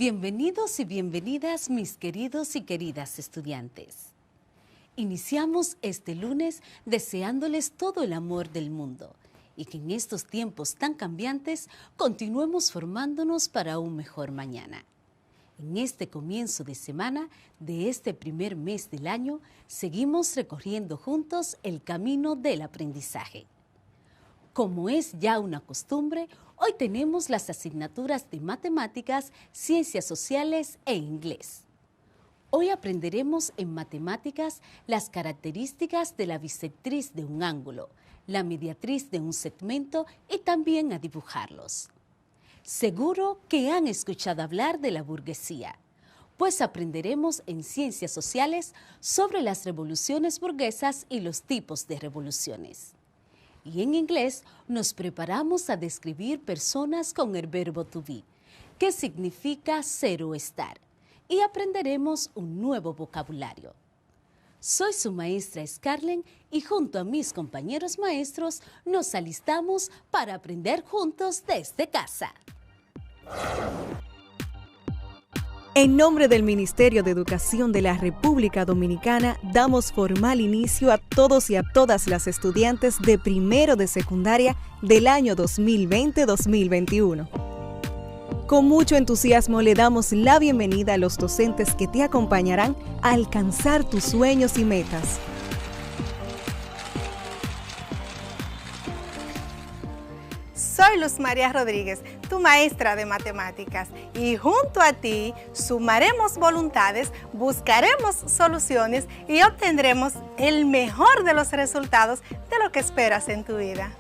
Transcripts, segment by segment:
Bienvenidos y bienvenidas, mis queridos y queridas estudiantes. Iniciamos este lunes deseándoles todo el amor del mundo y que en estos tiempos tan cambiantes continuemos formándonos para un mejor mañana. En este comienzo de semana de este primer mes del año, seguimos recorriendo juntos el camino del aprendizaje. Como es ya una costumbre, hoy tenemos las asignaturas de matemáticas, ciencias sociales e inglés. Hoy aprenderemos en matemáticas las características de la bisectriz de un ángulo, la mediatriz de un segmento y también a dibujarlos. Seguro que han escuchado hablar de la burguesía, pues aprenderemos en ciencias sociales sobre las revoluciones burguesas y los tipos de revoluciones. Y en inglés nos preparamos a describir personas con el verbo to be, que significa ser o estar, y aprenderemos un nuevo vocabulario. Soy su maestra Scarlett y junto a mis compañeros maestros nos alistamos para aprender juntos desde casa. En nombre del Ministerio de Educación de la República Dominicana, damos formal inicio a todos y a todas las estudiantes de primero de secundaria del año 2020-2021. Con mucho entusiasmo le damos la bienvenida a los docentes que te acompañarán a alcanzar tus sueños y metas. Soy Luz María Rodríguez, tu maestra de matemáticas, y junto a ti sumaremos voluntades, buscaremos soluciones y obtendremos el mejor de los resultados de lo que esperas en tu vida.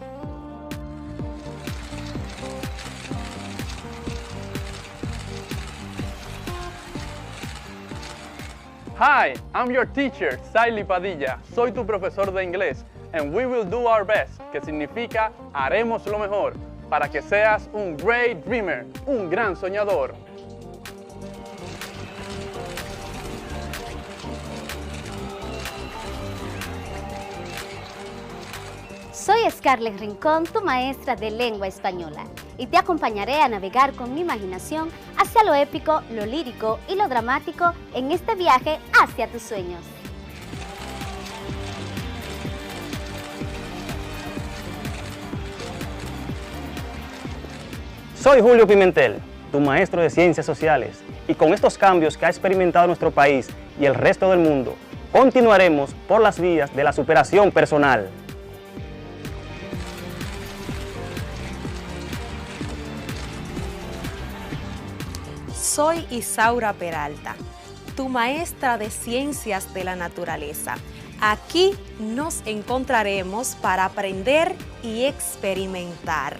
Hi, I'm your teacher, Saily Padilla. Soy tu profesor de inglés. And we will do our best, que significa haremos lo mejor, para que seas un great dreamer, un gran soñador. Soy Scarlett Rincón, tu maestra de lengua española, y te acompañaré a navegar con mi imaginación hacia lo épico, lo lírico y lo dramático en este viaje hacia tus sueños. Soy Julio Pimentel, tu maestro de Ciencias Sociales, y con estos cambios que ha experimentado nuestro país y el resto del mundo, continuaremos por las vías de la superación personal. Soy Isaura Peralta, tu maestra de Ciencias de la Naturaleza. Aquí nos encontraremos para aprender y experimentar.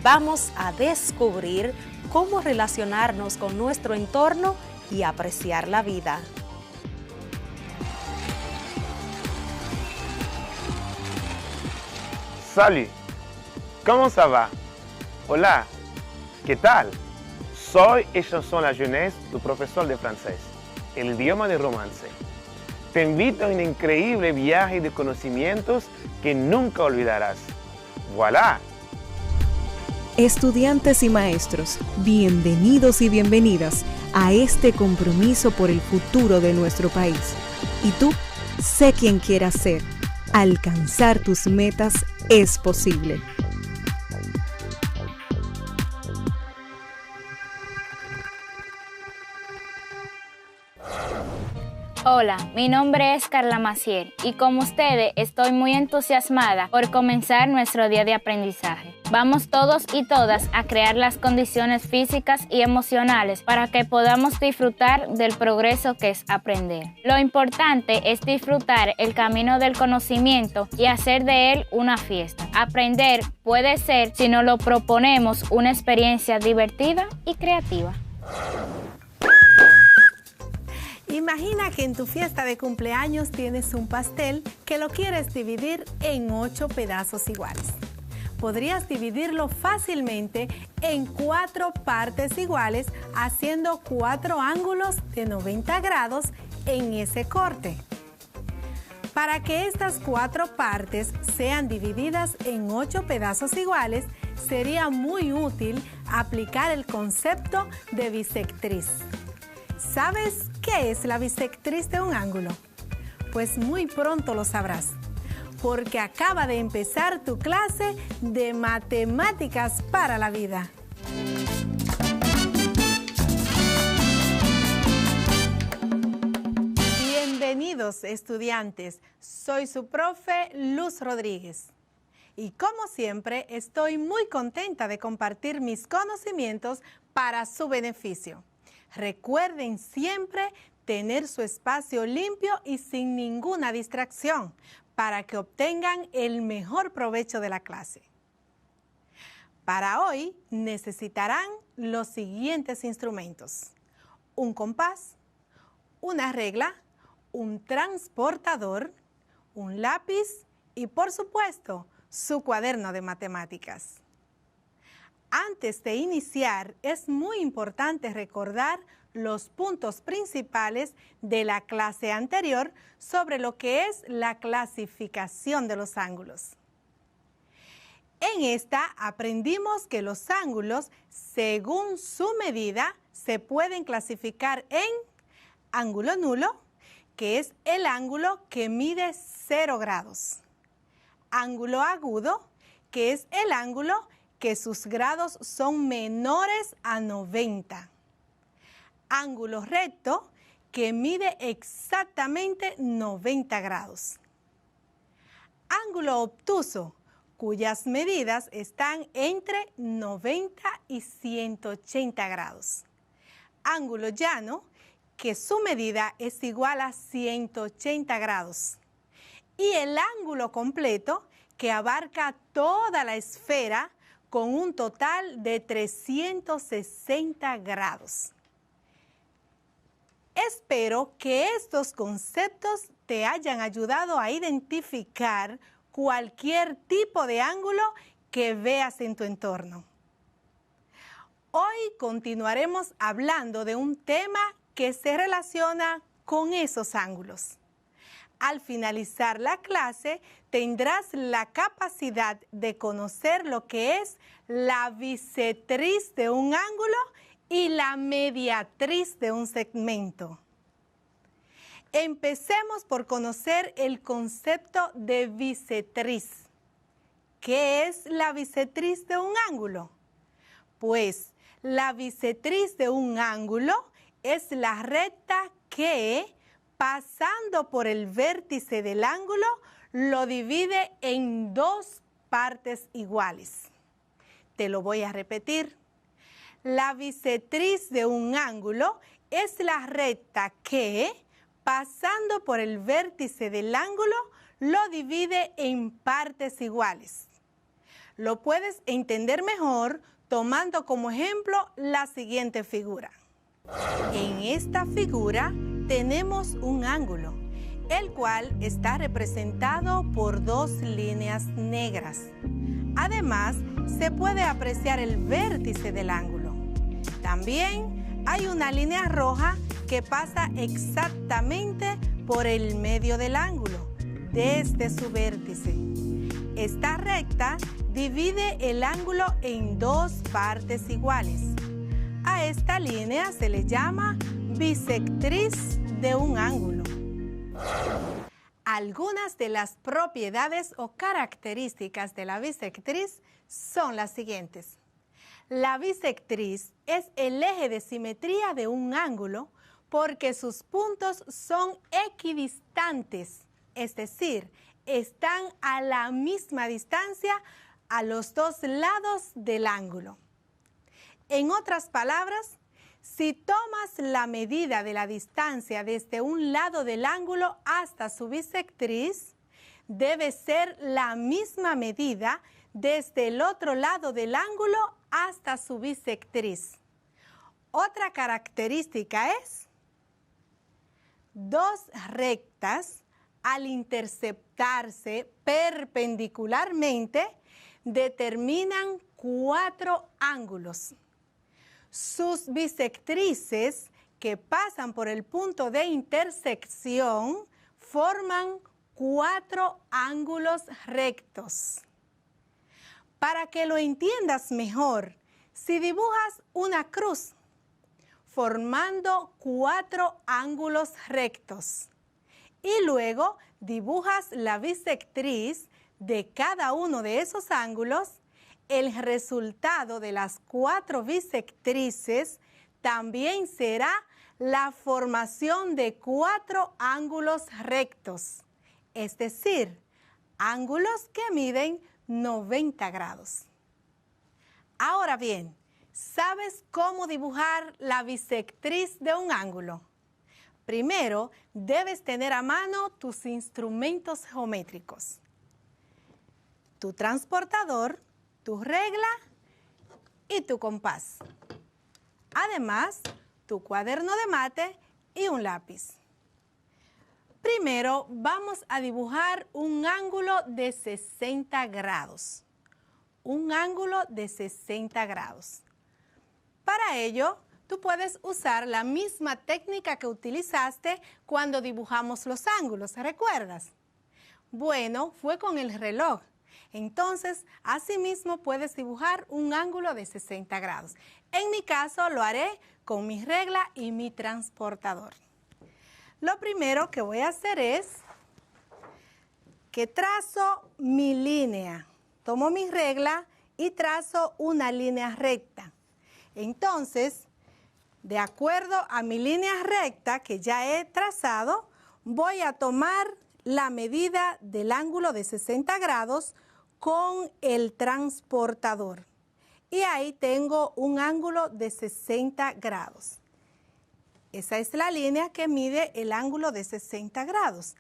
Vamos a descubrir cómo relacionarnos con nuestro entorno y apreciar la vida. Salut, ¿cómo ça va? Hola, ¿qué tal? Soy et chanson la jeunesse, tu profesor de francés, el idioma de romance. Te invito a un increíble viaje de conocimientos que nunca olvidarás. ¡Voilà! Estudiantes y maestros, bienvenidos y bienvenidas a este compromiso por el futuro de nuestro país. Y tú, sé quien quieras ser. Alcanzar tus metas es posible. Hola, mi nombre es Carla Maciel y como ustedes estoy muy entusiasmada por comenzar nuestro día de aprendizaje. Vamos todos y todas a crear las condiciones físicas y emocionales para que podamos disfrutar del progreso que es aprender. Lo importante es disfrutar el camino del conocimiento y hacer de él una fiesta. Aprender puede ser, si nos lo proponemos, una experiencia divertida y creativa. Imagina que en tu fiesta de cumpleaños tienes un pastel que lo quieres dividir en 8 pedazos iguales. Podrías dividirlo fácilmente en 4 partes iguales, haciendo 4 ángulos de 90 grados en ese corte. Para que estas 4 partes sean divididas en 8 pedazos iguales, sería muy útil aplicar el concepto de bisectriz. ¿Sabes qué es la bisectriz de un ángulo? Pues muy pronto lo sabrás, porque acaba de empezar tu clase de matemáticas para la vida. Bienvenidos, estudiantes. Soy su profe Luz Rodríguez. Y como siempre, estoy muy contenta de compartir mis conocimientos para su beneficio. Recuerden siempre tener su espacio limpio y sin ninguna distracción para que obtengan el mejor provecho de la clase. Para hoy necesitarán los siguientes instrumentos: un compás, una regla, un transportador, un lápiz y, por supuesto, su cuaderno de matemáticas. Antes de iniciar, es muy importante recordar los puntos principales de la clase anterior sobre lo que es la clasificación de los ángulos. En esta aprendimos que los ángulos, según su medida, se pueden clasificar en ángulo nulo, que es el ángulo que mide 0 grados. Ángulo agudo, que es el ángulo que sus grados son menores a 90. Ángulo recto, que mide exactamente 90 grados. Ángulo obtuso, cuyas medidas están entre 90 y 180 grados. Ángulo llano, que su medida es igual a 180 grados. Y el ángulo completo, que abarca toda la esfera, con un total de 360 grados. Espero que estos conceptos te hayan ayudado a identificar cualquier tipo de ángulo que veas en tu entorno. Hoy continuaremos hablando de un tema que se relaciona con esos ángulos. Al finalizar la clase, tendrás la capacidad de conocer lo que es la bisectriz de un ángulo y la mediatriz de un segmento. Empecemos por conocer el concepto de bisectriz. ¿Qué es la bisectriz de un ángulo? Pues la bisectriz de un ángulo es la recta que, pasando por el vértice del ángulo, lo divide en 2 partes iguales. Te lo voy a repetir. La bisectriz de un ángulo es la recta que, pasando por el vértice del ángulo, lo divide en partes iguales. Lo puedes entender mejor tomando como ejemplo la siguiente figura. En esta figura tenemos un ángulo, el cual está representado por 2 líneas negras. Además, se puede apreciar el vértice del ángulo. También hay una línea roja que pasa exactamente por el medio del ángulo, desde su vértice. Esta recta divide el ángulo en dos partes iguales. A esta línea se le llama bisectriz de un ángulo. Algunas de las propiedades o características de la bisectriz son las siguientes. La bisectriz es el eje de simetría de un ángulo porque sus puntos son equidistantes, es decir, están a la misma distancia a los dos lados del ángulo. En otras palabras, si tomas la medida de la distancia desde un lado del ángulo hasta su bisectriz, debe ser la misma medida desde el otro lado del ángulo hasta su bisectriz. Otra característica es: dos rectas, al interceptarse perpendicularmente, determinan 4 ángulos. Sus bisectrices, que pasan por el punto de intersección, forman 4 ángulos rectos. Para que lo entiendas mejor, si dibujas una cruz formando 4 ángulos rectos y luego dibujas la bisectriz de cada uno de esos ángulos, el resultado de las 4 bisectrices también será la formación de 4 ángulos rectos, es decir, ángulos que miden 90 grados. Ahora bien, ¿sabes cómo dibujar la bisectriz de un ángulo? Primero, debes tener a mano tus instrumentos geométricos, tu transportador, tu regla y tu compás. Además, tu cuaderno de mate y un lápiz. Primero, vamos a dibujar un ángulo de 60 grados. Un ángulo de 60 grados. Para ello, tú puedes usar la misma técnica que utilizaste cuando dibujamos los ángulos, ¿recuerdas? Bueno, fue con el reloj. Entonces, asimismo puedes dibujar un ángulo de 60 grados. En mi caso, lo haré con mi regla y mi transportador. Lo primero que voy a hacer es que trazo mi línea. Tomo mi regla y trazo una línea recta. Entonces, de acuerdo a mi línea recta que ya he trazado, voy a tomar la medida del ángulo de 60 grados con el transportador. Y ahí tengo un ángulo de 60 grados. Esa es la línea que mide el ángulo de 60 grados.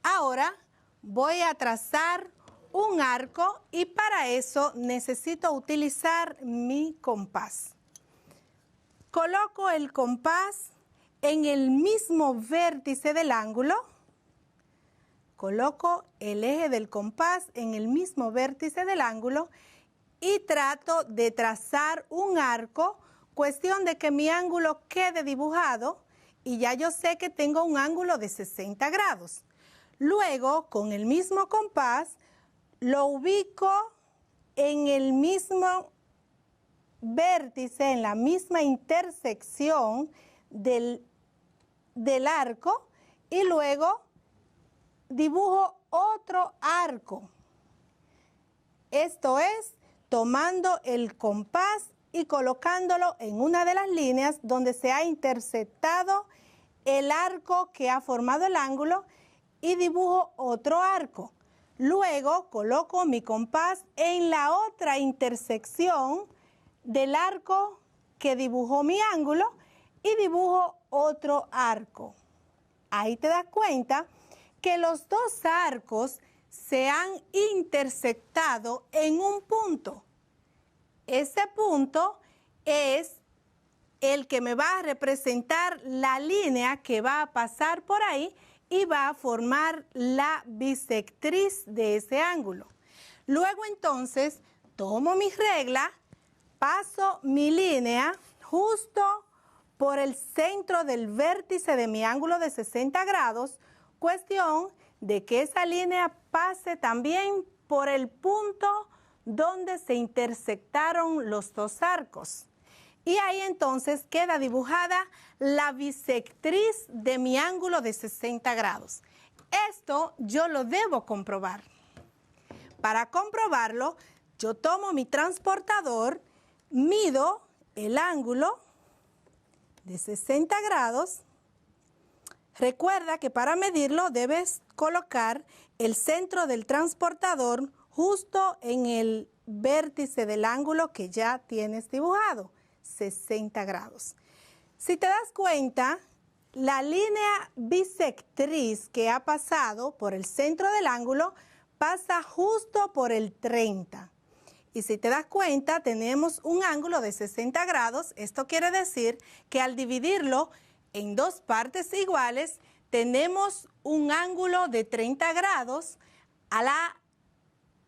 Ahora voy a trazar un arco y para eso necesito utilizar mi compás. Coloco el compás en el mismo vértice del ángulo. Coloco el eje del compás en el mismo vértice del ángulo y trato de trazar un arco, cuestión de que mi ángulo quede dibujado y ya yo sé que tengo un ángulo de 60 grados. Luego, con el mismo compás, lo ubico en el mismo vértice, en la misma intersección del arco y luego dibujo otro arco. Esto es, tomando el compás y colocándolo en una de las líneas donde se ha interceptado el arco que ha formado el ángulo y dibujo otro arco. Luego coloco mi compás en la otra intersección del arco que dibujó mi ángulo y dibujo otro arco. Ahí te das cuenta que los dos arcos se han intersectado en un punto. Ese punto es el que me va a representar la línea que va a pasar por ahí y va a formar la bisectriz de ese ángulo. Luego entonces tomo mi regla, paso mi línea justo por el centro del vértice de mi ángulo de 60 grados, cuestión de que esa línea pase también por el punto donde se intersectaron los dos arcos. Y ahí entonces queda dibujada la bisectriz de mi ángulo de 60 grados. Esto yo lo debo comprobar. Para comprobarlo, yo tomo mi transportador, mido el ángulo de 60 grados. Recuerda que para medirlo debes colocar el centro del transportador justo en el vértice del ángulo que ya tienes dibujado, 60 grados. Si te das cuenta, la línea bisectriz que ha pasado por el centro del ángulo pasa justo por el 30. Y si te das cuenta, tenemos un ángulo de 60 grados. Esto quiere decir que al dividirlo en dos partes iguales, tenemos un ángulo de 30 grados a la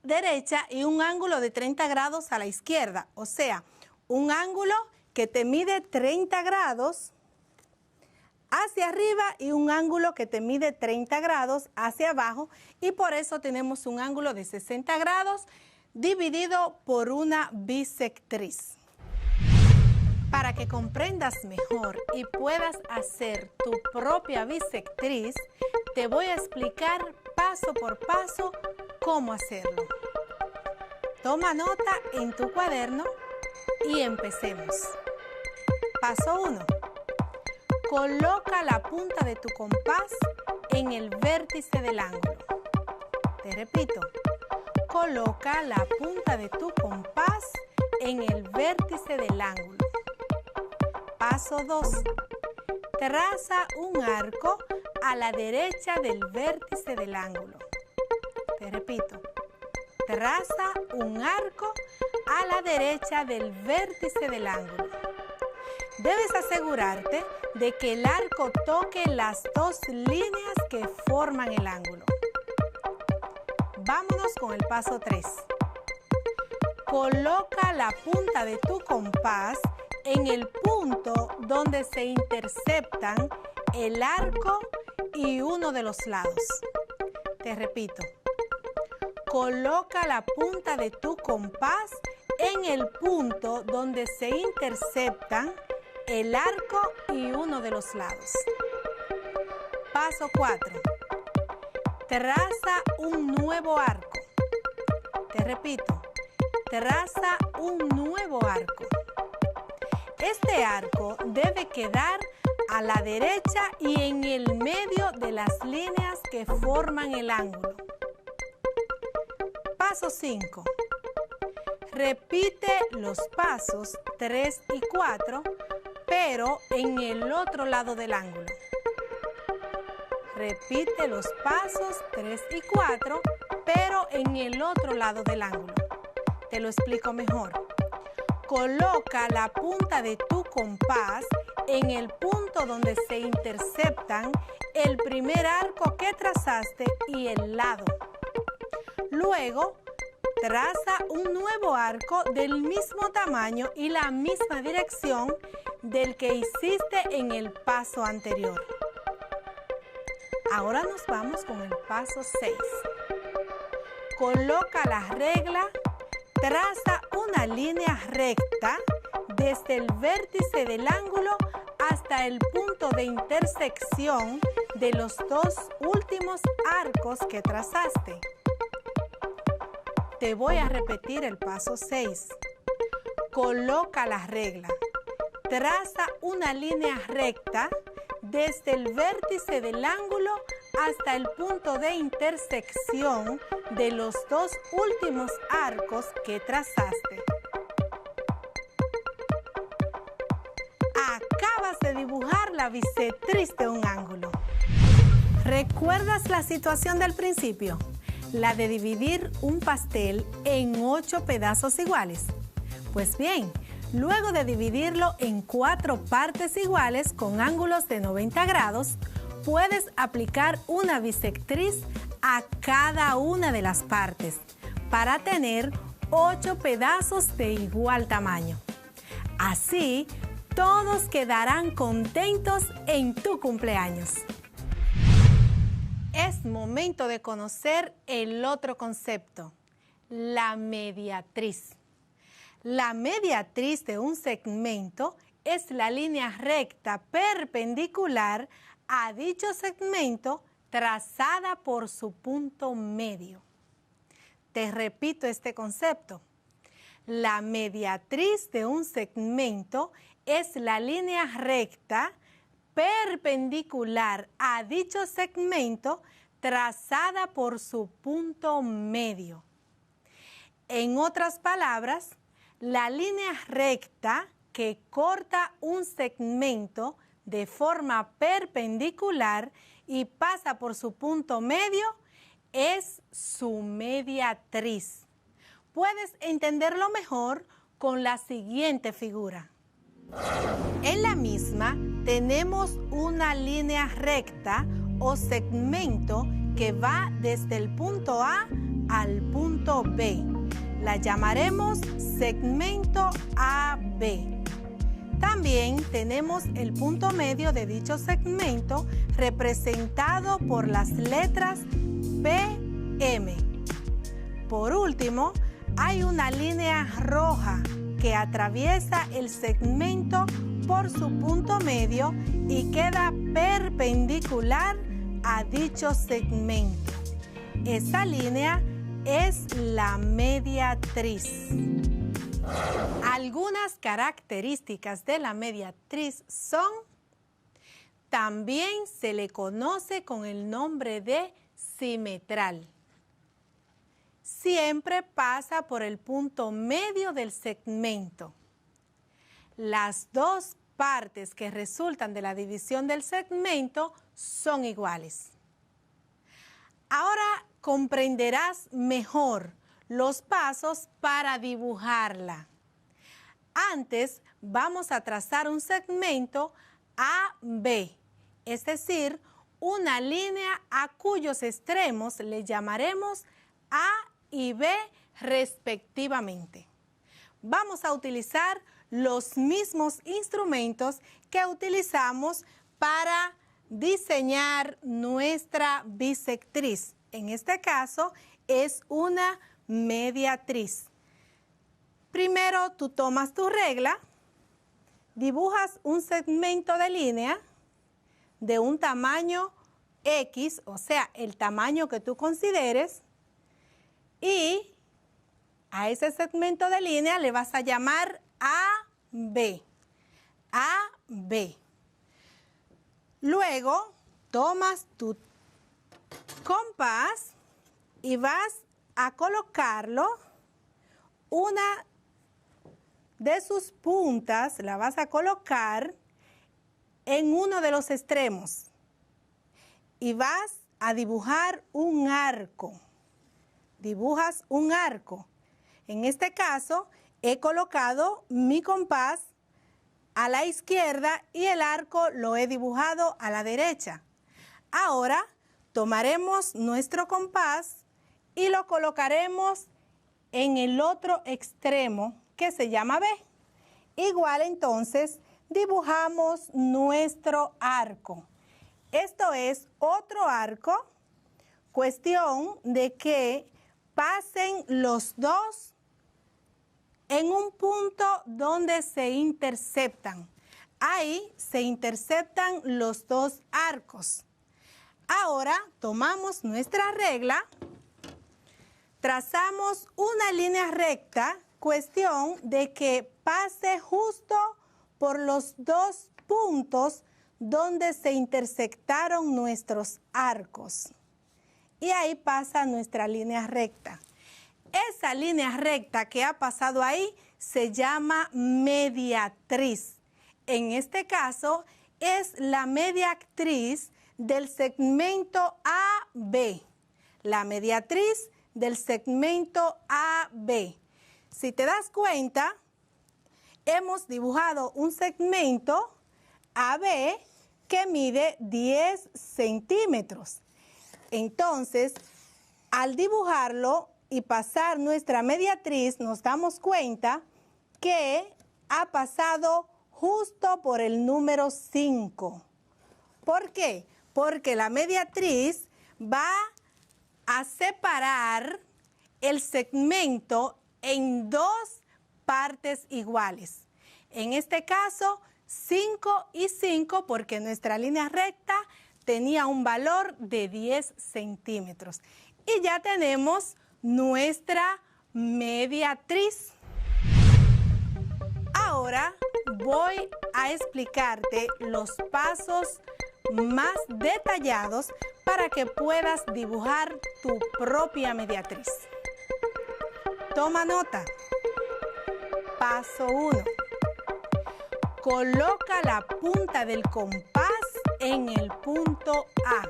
derecha y un ángulo de 30 grados a la izquierda. O sea, un ángulo que te mide 30 grados hacia arriba y un ángulo que te mide 30 grados hacia abajo, y por eso tenemos un ángulo de 60 grados dividido por una bisectriz. Para que comprendas mejor y puedas hacer tu propia bisectriz, te voy a explicar paso por paso cómo hacerlo. Toma nota en tu cuaderno y empecemos. Paso 1. Coloca la punta de tu compás en el vértice del ángulo. Te repito, coloca la punta de tu compás en el vértice del ángulo. Paso 2. Traza un arco a la derecha del vértice del ángulo. Te repito, traza un arco a la derecha del vértice del ángulo. Debes asegurarte de que el arco toque las dos líneas que forman el ángulo. Vámonos con el paso 3. Coloca la punta de tu compás en el punto donde se interceptan el arco y uno de los lados. Te repito, coloca la punta de tu compás en el punto donde se interceptan el arco y uno de los lados. Paso 4. Traza un nuevo arco. Te repito, traza un nuevo arco. Este arco debe quedar a la derecha y en el medio de las líneas que forman el ángulo. Paso 5. Repite los pasos 3 y 4, pero en el otro lado del ángulo. Repite los pasos 3 y 4, pero en el otro lado del ángulo. Te lo explico mejor. Coloca la punta de tu compás en el punto donde se interceptan el primer arco que trazaste y el lado. Luego, traza un nuevo arco del mismo tamaño y la misma dirección del que hiciste en el paso anterior. Ahora nos vamos con el paso 6. Coloca la regla, traza una línea recta desde el vértice del ángulo hasta el punto de intersección de los dos últimos arcos que trazaste. Te voy a repetir el paso 6. Coloca la regla, traza una línea recta desde el vértice del ángulo hasta el punto de intersección de los dos últimos arcos que trazaste. Acabas de dibujar la bisectriz de un ángulo. ¿Recuerdas la situación del principio? La de dividir un pastel en 8 pedazos iguales. Pues bien, luego de dividirlo en 4 partes iguales con ángulos de 90 grados, puedes aplicar una bisectriz a cada una de las partes para tener 8 pedazos de igual tamaño. Así, todos quedarán contentos en tu cumpleaños. Es momento de conocer el otro concepto, la mediatriz. La mediatriz de un segmento es la línea recta perpendicular a dicho segmento trazada por su punto medio. Te repito este concepto. La mediatriz de un segmento es la línea recta perpendicular a dicho segmento trazada por su punto medio. En otras palabras, la línea recta que corta un segmento de forma perpendicular y pasa por su punto medio es su mediatriz. Puedes entenderlo mejor con la siguiente figura. En la misma tenemos una línea recta o segmento que va desde el punto A al punto B. La llamaremos segmento AB. También tenemos el punto medio de dicho segmento representado por las letras PM. Por último, hay una línea roja que atraviesa el segmento por su punto medio y queda perpendicular a dicho segmento. Esa línea es la mediatriz. Algunas características de la mediatriz son: también se le conoce con el nombre de simetral. Siempre pasa por el punto medio del segmento. Las dos partes que resultan de la división del segmento son iguales. Ahora comprenderás mejor los pasos para dibujarla. Antes vamos a trazar un segmento AB, es decir, una línea a cuyos extremos le llamaremos A y B respectivamente. Vamos a utilizar los mismos instrumentos que utilizamos para diseñar nuestra bisectriz. En este caso es una mediatriz. Primero tú tomas tu regla, dibujas un segmento de línea de un tamaño X, o sea, el tamaño que tú consideres, y a ese segmento de línea le vas a llamar AB. AB. Luego tomas tu compás y vas a colocarlo, una de sus puntas la vas a colocar en uno de los extremos y vas a dibujar un arco. Dibujas un arco. En este caso he colocado mi compás a la izquierda y el arco lo he dibujado a la derecha. Ahora tomaremos nuestro compás y lo colocaremos en el otro extremo que se llama B. Igual entonces dibujamos nuestro arco. Esto es otro arco, cuestión de que pasen los dos en un punto donde se interceptan. Ahí se interceptan los dos arcos. Ahora tomamos nuestra regla, trazamos una línea recta, cuestión de que pase justo por los dos puntos donde se intersectaron nuestros arcos. Y ahí pasa nuestra línea recta. Esa línea recta que ha pasado ahí se llama mediatriz. En este caso es la mediatriz del segmento AB. La mediatriz del segmento AB. Si te das cuenta, hemos dibujado un segmento AB que mide 10 centímetros. Entonces, al dibujarlo y pasar nuestra mediatriz, nos damos cuenta que ha pasado justo por el número 5. ¿Por qué? Porque la mediatriz va a separar el segmento en dos partes iguales. En este caso, 5 y 5, porque nuestra línea recta tenía un valor de 10 centímetros. Y ya tenemos nuestra mediatriz. Ahora voy a explicarte los pasos más detallados para que puedas dibujar tu propia mediatriz. Toma nota. Paso 1. Coloca la punta del compás en el punto A.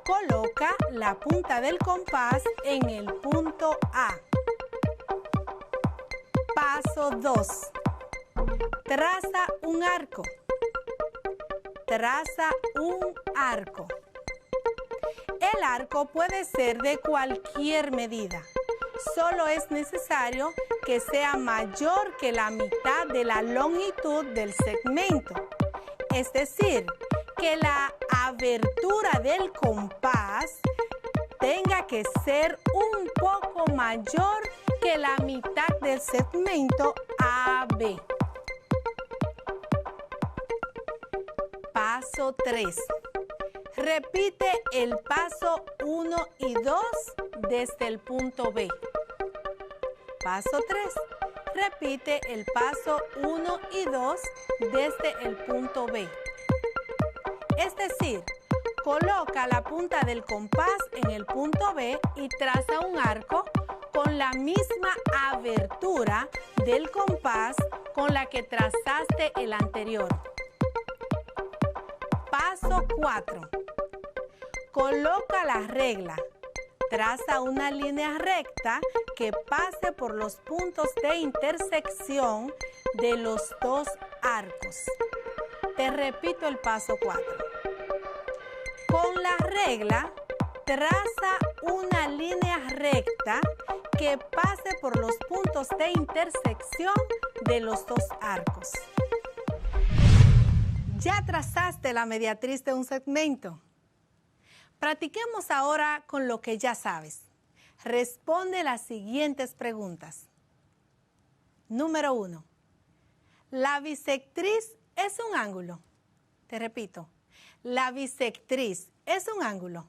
Coloca la punta del compás en el punto A. Paso 2. Traza un arco. Traza un arco. El arco puede ser de cualquier medida. Solo es necesario que sea mayor que la mitad de la longitud del segmento. Es decir, que la abertura del compás tenga que ser un poco mayor que la mitad del segmento AB. Paso 3. Repite el paso 1 y 2 desde el punto B. Paso 3. Repite el paso 1 y 2 desde el punto B. Es decir, coloca la punta del compás en el punto B y traza un arco con la misma abertura del compás con la que trazaste el anterior. Paso 4. Coloca la regla. Traza una línea recta que pase por los puntos de intersección de los dos arcos. Te repito el paso 4. Con la regla, traza una línea recta que pase por los puntos de intersección de los dos arcos. ¿Ya trazaste la mediatriz de un segmento? Practiquemos ahora con lo que ya sabes. Responde las siguientes preguntas. Número 1. ¿La bisectriz es un ángulo? Te repito. ¿La bisectriz es un ángulo?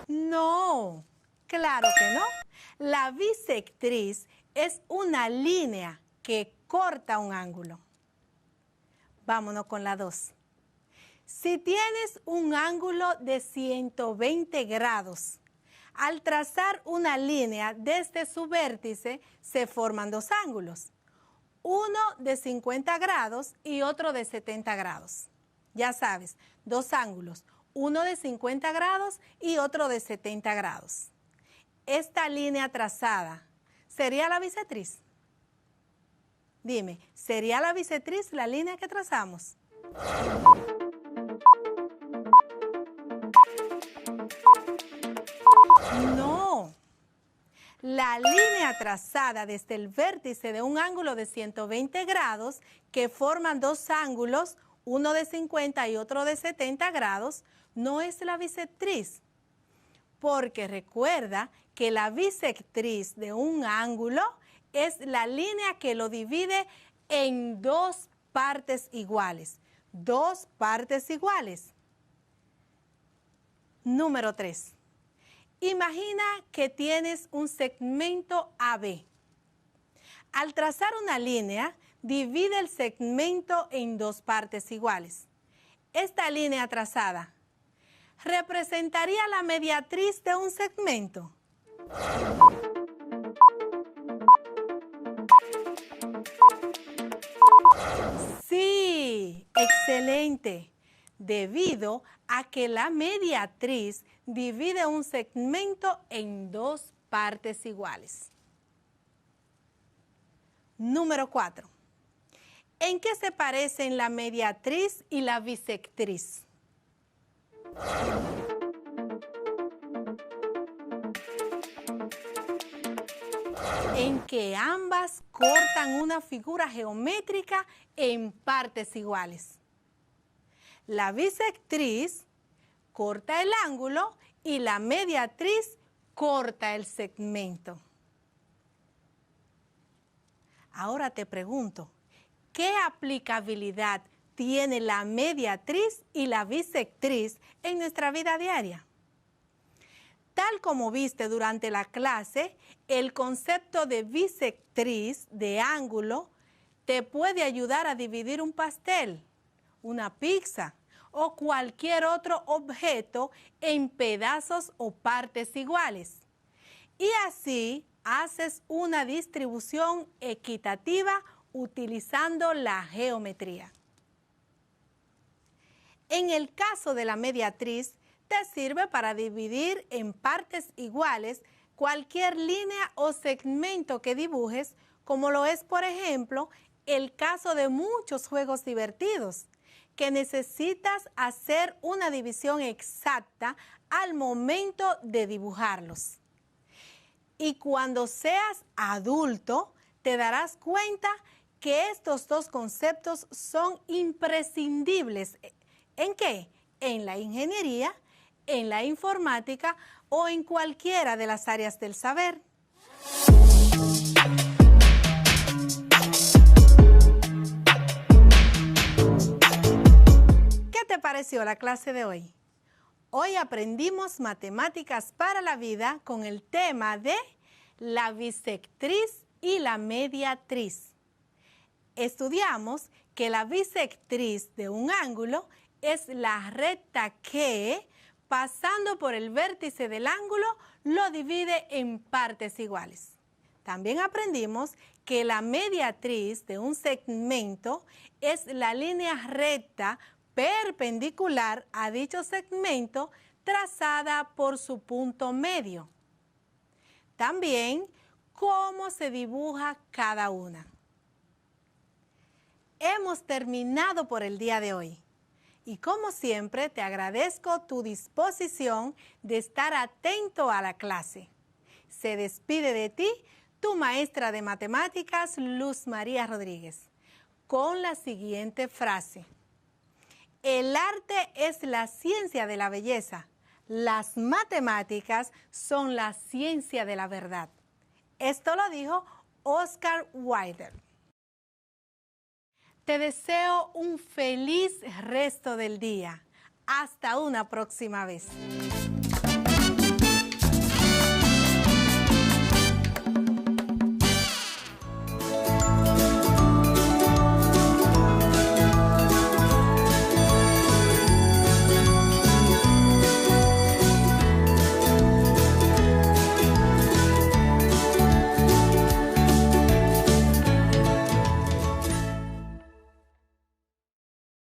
No, claro que no. La bisectriz es una línea que corta un ángulo. Vámonos con la 2. Si tienes un ángulo de 120 grados, al trazar una línea desde su vértice se forman dos ángulos, uno de 50 grados y otro de 70 grados. Ya sabes, dos ángulos, uno de 50 grados y otro de 70 grados. Esta línea trazada, ¿sería la bisectriz? Dime, ¿sería la bisectriz la línea que trazamos? No. La línea trazada desde el vértice de un ángulo de 120 grados que forman dos ángulos, uno de 50 y otro de 70 grados, no es la bisectriz. Porque recuerda que la bisectriz de un ángulo es la línea que lo divide en dos partes iguales. Dos partes iguales. Número 3. Imagina que tienes un segmento AB. Al trazar una línea, divide el segmento en dos partes iguales. Esta línea trazada representaría la mediatriz de un segmento. Sí, excelente. Debido a que la mediatriz divide un segmento en dos partes iguales. Número 4. ¿En qué se parecen la mediatriz y la bisectriz? en que ambas cortan una figura geométrica en partes iguales. La bisectriz corta el ángulo y la mediatriz corta el segmento. Ahora te pregunto, ¿qué aplicabilidad tiene la mediatriz y la bisectriz en nuestra vida diaria? Tal como viste durante la clase, el concepto de bisectriz, de ángulo, te puede ayudar a dividir un pastel, una pizza o cualquier otro objeto en pedazos o partes iguales. Y así haces una distribución equitativa utilizando la geometría. En el caso de la mediatriz, te sirve para dividir en partes iguales cualquier línea o segmento que dibujes, como lo es, por ejemplo, el caso de muchos juegos divertidos, que necesitas hacer una división exacta al momento de dibujarlos. Y cuando seas adulto, te darás cuenta que estos dos conceptos son imprescindibles. ¿En qué? En la ingeniería, en la informática o en cualquiera de las áreas del saber. ¿Qué te pareció la clase de hoy? Hoy aprendimos matemáticas para la vida con el tema de la bisectriz y la mediatriz. Estudiamos que la bisectriz de un ángulo es la recta que, pasando por el vértice del ángulo, lo divide en partes iguales. También aprendimos que la mediatriz de un segmento es la línea recta perpendicular a dicho segmento trazada por su punto medio. También cómo se dibuja cada una. Hemos terminado por el día de hoy. Y como siempre, te agradezco tu disposición de estar atento a la clase. Se despide de ti tu maestra de matemáticas, Luz María Rodríguez, con la siguiente frase. El arte es la ciencia de la belleza. Las matemáticas son la ciencia de la verdad. Esto lo dijo Oscar Wilde. Te deseo un feliz resto del día. Hasta una próxima vez.